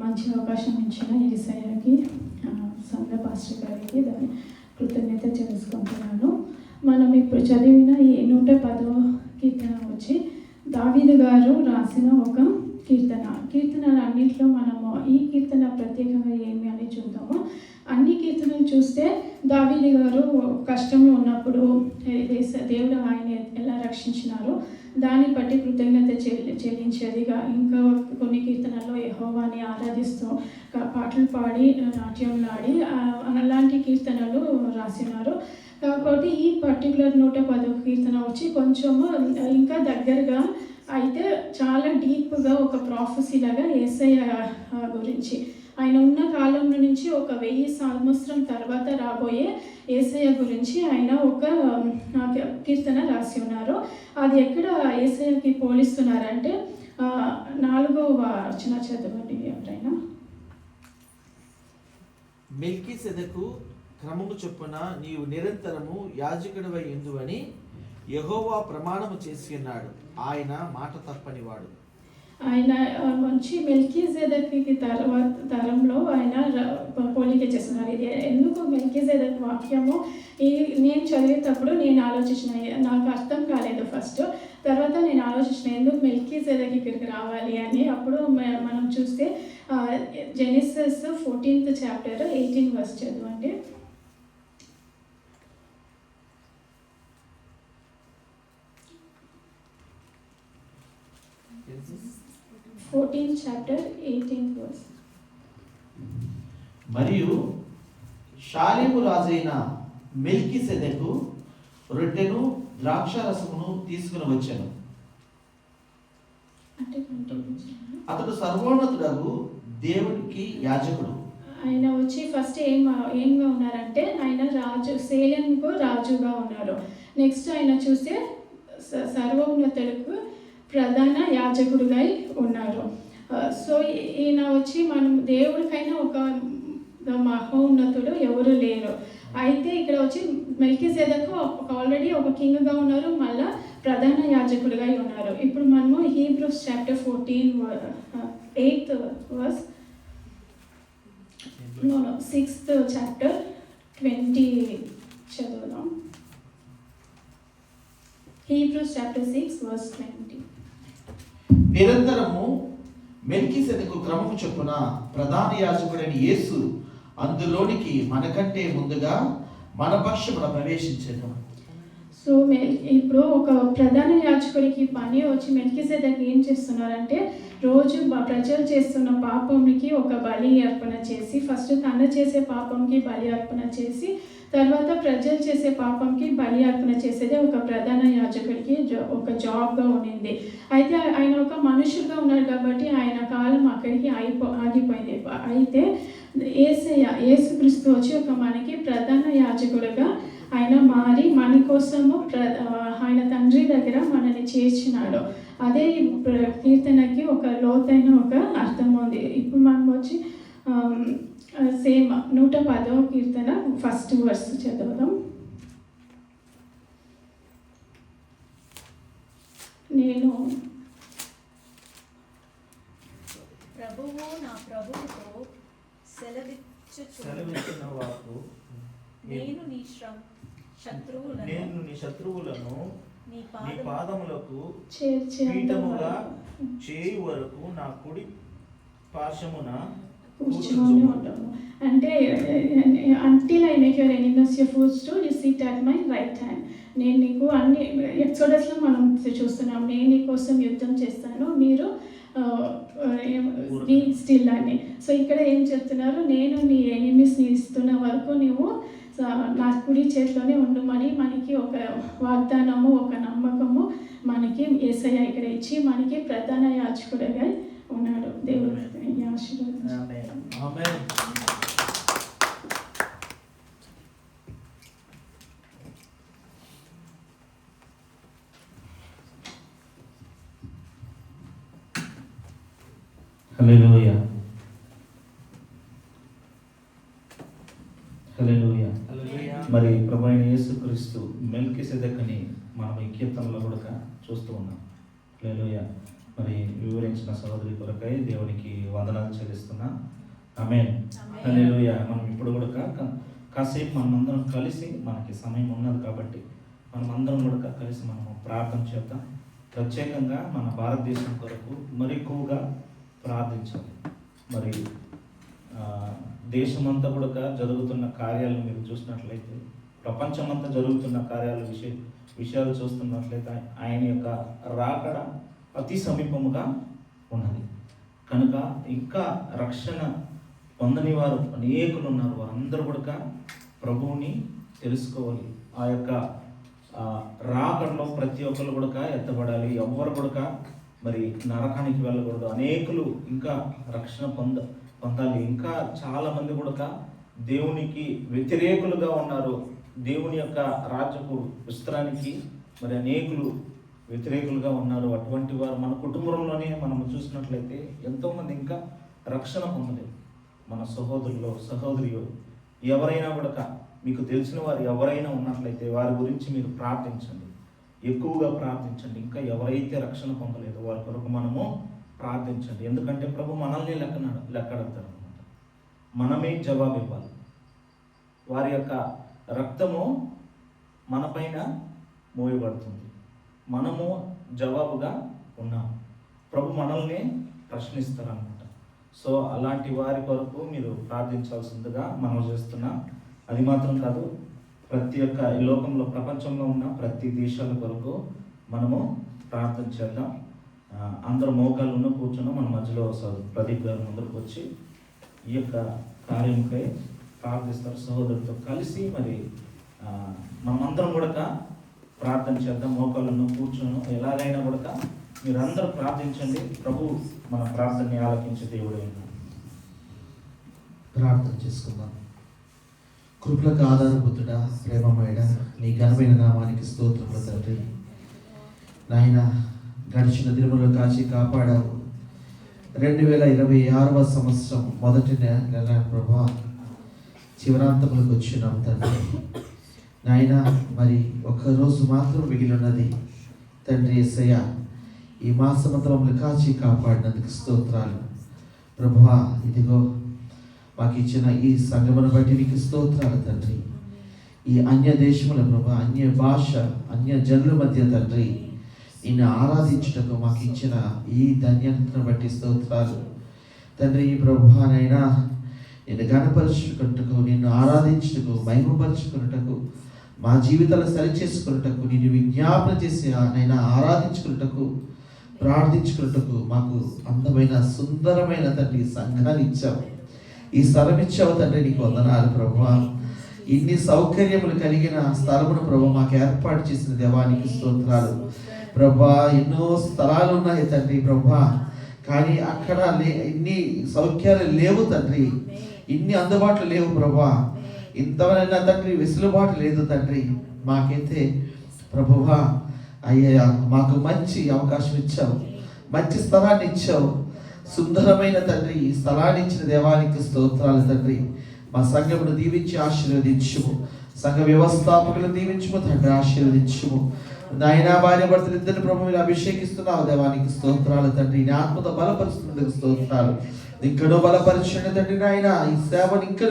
మంచి అవకాశం ఇచ్చిన యేసయ్యకి, సంఘ పాస్టర్ గారికి దాని కృతజ్ఞత తెలుసుకుంటున్నాను. మనం ఇప్పుడు చదివిన ఈ 110వ కీర్తన వచ్చి దావీదు గారు రాసిన ఒక కీర్తనలు అన్నింటిలో మనము ఈ కీర్తన ప్రత్యేకంగా ఏమి అని చూద్దాము. అన్ని కీర్తనలు చూస్తే దావీదు గారు కష్టంలో ఉన్నప్పుడు దేవుడు ఆయన ఎలా రక్షించినారో దాన్ని బట్టి కృతజ్ఞత చెల్లించేదిగా, ఇంకా కొన్ని కీర్తనల్లో యెహోవాని ఆరాధిస్తూ పాటలు పాడి నాట్యంలాడి అలాంటి కీర్తనలు రాసినారు. కాబట్టి ఈ పర్టికులర్ 110వ కీర్తన వచ్చి కొంచెము ఇంకా దగ్గరగా అయితే చాలా డీప్గా ఒక ప్రాఫెసీ లాగా యేసయ్య గురించి ఆయన ఉన్న కాలం నుంచి ఒక 1000 సంవత్సరం తర్వాత రాబోయే యేసయ్య గురించి ఆయన ఒక కీర్తన రాసి ఉన్నారు. అది ఎక్కడ యేసయ్యకి పోలిస్తున్నారంటే 4వ వచన చదవండి ఎవరైనా. మెల్కీసెదెకు క్రమము చొప్పున నీవు నిరంతరము యాజకుడివై ఉందువని యెహోవా ప్రమాణము చేసి ఉన్నాడు, ఆయన మాట తప్పనివాడు. ఆయన మంచి మెల్కీసెదెకుకి తర్వాత తరంలో ఆయన పోలిక చేస్తున్నారు. ఇది ఎందుకు మెల్కీసెదెకు వాక్యము నేను చదివేటప్పుడు నేను ఆలోచించిన, నాకు అర్థం కాలేదు ఫస్ట్. తర్వాత నేను ఆలోచించిన ఎందుకు మెల్కీసెదెకు ఇక్కడికి రావాలి అని. అప్పుడు మనం చూస్తే జెనసిస్ 14th చాప్టర్ 18 verse చదవండి. 14th chapter 18th verse. మరియు షాలేము రాజైన మెల్కీసెదెకు రొట్టెను ద్రాక్షారసమును తీసుకుని వచ్చాను. అతడు సర్వోన్నతుడగు దేవునికి యాజకుడు. ఆయన వచ్చి ఫస్ట్ ఏంగా ఉన్నారంటే ఆయన సేలెంకు రాజుగా ఉన్నారు. నెక్స్ట్ ఆయన చూస్తే సర్వోన్నతులకు ప్రధాన యాజకుడుగా ఉన్నారు. సో ఈయన వచ్చి మనం దేవుడికైనా ఒక మహోన్నతుడు ఎవరు లేరు. అయితే ఇక్కడ వచ్చి మెల్కీసెదెకు ఆల్రెడీ ఒక కింగ్గా ఉన్నారు, మళ్ళా ప్రధాన యాజకుడిగా ఉన్నారు. ఇప్పుడు మనము Hebrews chapter 8th verse 6th chapter 20 చదువుదాం. Hebrews chapter 6 verse 20. నిరంతరము మెల్కీసెదెకు క్రమము చొప్పున ప్రధాన యాజకుడైన యేసు అందులోనికి మనకంటే ముందుగా మన పక్షమున ప్రవేశించెను. సో ఇప్పుడు ఒక ప్రధాన యాజకుడికి పని వచ్చి మెల్కీసెదెకు ఏం చేస్తున్నారంటే రోజు ప్రజలు చేస్తున్న పాపంకి ఒక బలి అర్పణ చేసి, ఫస్ట్ తను చేసే పాపంకి బలి అర్పణ చేసి, తర్వాత ప్రజలు చేసే పాపంకి బలి అర్పణ చేసేది ఒక ప్రధాన యాజకుడికి ఒక జాబ్గా ఉండింది. అయితే ఆయన ఒక మనుషులుగా ఉన్నారు కాబట్టి ఆయన కాలం అక్కడికి ఆగిపోయింది. అయితే యేసుక్రీస్తు వచ్చి ఒక మనకి ప్రధాన యాజకుడిగా ఆయన మారి మన కోసము ఆయన తండ్రి దగ్గర మనల్ని చేర్చినాడు. అదే కీర్తనకి ఒక లోతైన ఒక అర్థం ఉంది. ఇప్పుడు మనం వచ్చి సేమ్ 110వ కీర్తన 1st verse చదువుదాం. నేను ప్రభువు నా ప్రభువుతో సెలవిచ్చుచున్న వాకు నేను నీ శత్రువులను నీ పాదములకు పీఠముగా చేయు వరకు నా కుడి పార్శ్వమున కూర్చొని ఉంటాము. అంటే until I make your enemies your footstool, you sit at my right hand. నేను నీకు అన్ని ఎక్సోడస్లో మనం చూస్తున్నాం, నేను నీ కోసం యుద్ధం చేస్తాను, మీరు బీ స్టిల్ అని. సో ఇక్కడ ఏం చెప్తున్నారు, నేను నీ ఎనిమీస్ని ఇస్తున్న వరకు నువ్వు నా కుడి చేతిలోనే ఉండమని మనకి ఒక వాగ్దానము, ఒక నమ్మకము మనకి యేసయ్య ఇక్కడ ఇచ్చి మనకి ప్రధాన యాజకుడిగా ఉన్నాడు. దేవుడు ఆశీర్వదించాడు. హల్లెలూయా, హల్లెలూయా. మరి ప్రభువైన యేసుక్రీస్తు మెల్కీసెదెకుని మనం ఈ కీర్తనలో కూడా చూస్తూ ఉన్నాం. హల్లెలూయా. మరి వివరించిన సహోదరి కొరకై దేవునికి వందనాలు చెల్లిస్తున్నా. ఆమేన్. హల్లెలూయా. మనం ఇప్పుడు కూడా కాసేపు మనమందరం కలిసి, మనకి సమయం ఉన్నది కాబట్టి మనమందరం కూడా కలిసి మనము ప్రార్థన చేద్దాం. ప్రత్యేకంగా మన భారతదేశం కొరకు మరి ఎక్కువగా ప్రార్థించాలి. మరి దేశమంతా కూడా జరుగుతున్న కార్యాలను మీరు చూసినట్లయితే, ప్రపంచమంతా జరుగుతున్న విషయాలు చూస్తున్నట్లయితే ఆయన యొక్క రాకడ అతి సమీపముగా ఉన్నది. కనుక ఇంకా రక్షణ పొందని వారు అనేకులు ఉన్నారు. వారందరూ కూడా ప్రభువుని తెలుసుకోవాలి. ఆ యొక్క రాకడలో ప్రతి ఒక్కరు కూడా ఎత్తబడాలి. ఎవ్వరు కూడా మరి నరకానికి వెళ్ళకూడదు. అనేకులు ఇంకా రక్షణ పొందాలి. ఇంకా చాలా మంది కూడా దేవునికి వ్యతిరేకులుగా ఉన్నారు. దేవుని యొక్క రాజ్యపు విస్తరానికి మరి అనేకులు వ్యతిరేకులుగా ఉన్నారు. అటువంటి వారు మన కుటుంబంలోనే మనం చూసినట్లయితే ఎంతోమంది ఇంకా రక్షణ పొందలేదు. మన సహోదరియో ఎవరైనా కూడా, మీకు తెలిసిన వారు ఎవరైనా ఉన్నట్లయితే వారి గురించి మీరు ప్రార్థించండి, ఎక్కువగా ప్రార్థించండి. ఇంకా ఎవరైతే రక్షణ పొందలేదో వారి కొరకు మనము ప్రార్థించండి. ఎందుకంటే ప్రభు మనల్ని లెక్కడతారు అన్నమాట. మనమే జవాబు ఇవ్వాలి. వారి యొక్క రక్తము మన పైన మోయబడుతుంది. మనము జవాబుగా ఉన్నాం. ప్రభు మనల్ని ప్రశ్నిస్తారన్నమాట. సో అలాంటి వారి కొరకు మీరు ప్రార్థించాల్సిందిగా మనం చేస్తున్నాం. అది మాత్రం కాదు, ప్రతి ఒక్క ఈ లోకంలో, ప్రపంచంలో ఉన్న ప్రతి దేశాల కొరకు మనము ప్రార్థన చేద్దాం. అందరూ మోకాళ్ళు ఉన్న కూర్చున్నాం. మన మధ్యలో ప్రదీప్ గారు ముందరకు వచ్చి ఈ యొక్క కార్యంపై ప్రార్థిస్తారు. సహోదరులతో కలిసి మరి మనమందరం కూడా ప్రార్థన చేద్దాం. మోకాళ్ళను కూర్చున్నాం. ఎలాగైనా కూడా మీరందరూ ప్రార్థించండి. ప్రభు మన ప్రార్థనని ఆలకించే దేవుడే. ప్రార్థన చేసుకుందాం. కృపలకు ఆధారభూతుడా, ప్రేమమయుడా, నీ ఘనమైన నామానికి స్తోత్రములు తండ్రి. నాయన, గడిచిన దినములు కాచి కాపాడావు. 2026వ సంవత్సరం మొదటి నెల ప్రభా చివరాంతములకు వచ్చినాం తండ్రి. నాయన, మరి ఒక్కరోజు మాత్రం మిగిలి ఉన్నది తండ్రి. యేసయ్య, ఈ మాసమంతా మమ్మల్ని కాచి కాపాడినందుకు స్తోత్రాలు ప్రభువా. ఇదిగో మాకు ఇచ్చిన ఈ సంగమును బట్టి నీకు స్తోత్రాలు తండ్రి. ఈ అన్య దేశముల ప్రభా, అన్య భాష, అన్య జనుల మధ్య తండ్రి నిన్ను ఆరాధించుటకు మాకు ఇచ్చిన ఈ ధన్యతను బట్టి స్తోత్రాలు తండ్రి. ఈ ప్రభువానైనా నిన్ను గణపరుచుకున్నటకు, నిన్ను ఆరాధించుటకు, మహిమపరుచుకున్నటకు, మా జీవితాలు సరిచేసుకున్నటకు, నిన్ను విజ్ఞాపన చేసి నైనా ఆరాధించుకున్నటకు, ప్రార్థించుకున్నటకు మాకు అందమైన సుందరమైన తండ్రి సంఘాన్ని ఇచ్చావు. ఈ స్థలం ఇచ్చావు తండ్రి. నీకు వందనాలు ప్రభువా. ఇన్ని సౌకర్యములు కలిగిన స్థలమును ప్రభు మాకు ఏర్పాటు చేసిన దేవానికి స్తోత్రాలు ప్రభా. ఎన్నో స్థలాలు ఉన్నాయి తండ్రి ప్రభా, కానీ అక్కడ ఇన్ని సౌఖ్యాలు లేవు తండ్రి. ఇన్ని అందుబాటులో లేవు ప్రభా. ఇంతవరైనా తండ్రి వెసులుబాటు లేదు తండ్రి. మాకైతే ప్రభువా అయ్యా, మాకు మంచి అవకాశం ఇచ్చావు, మంచి స్థలాన్ని ఇచ్చావు. సుందరమైన తండ్రి ఈ స్థలాన్ని ఇచ్చిన దేవానికి స్తోత్రాలు తండ్రి. మా సంఘమును దీవించి ఆశీర్వదించుము. సంఘ వ్యవస్థాపకులను దీవించుము తండ్రి, ఆశీర్వదించుము. నాయనా, భార్య భర్తలు ఇద్దరు ప్రభు మీరు అభిషేకిస్తున్నావు దేవానికి స్తోత్రాలు తండ్రి. నీ ఆత్మతో బలపరుస్తున్నందుకు స్తోత్రాలు. ఇంకనో బలపరిచండి తండ్రి. నాయన, ఈ సేవను ఇంకా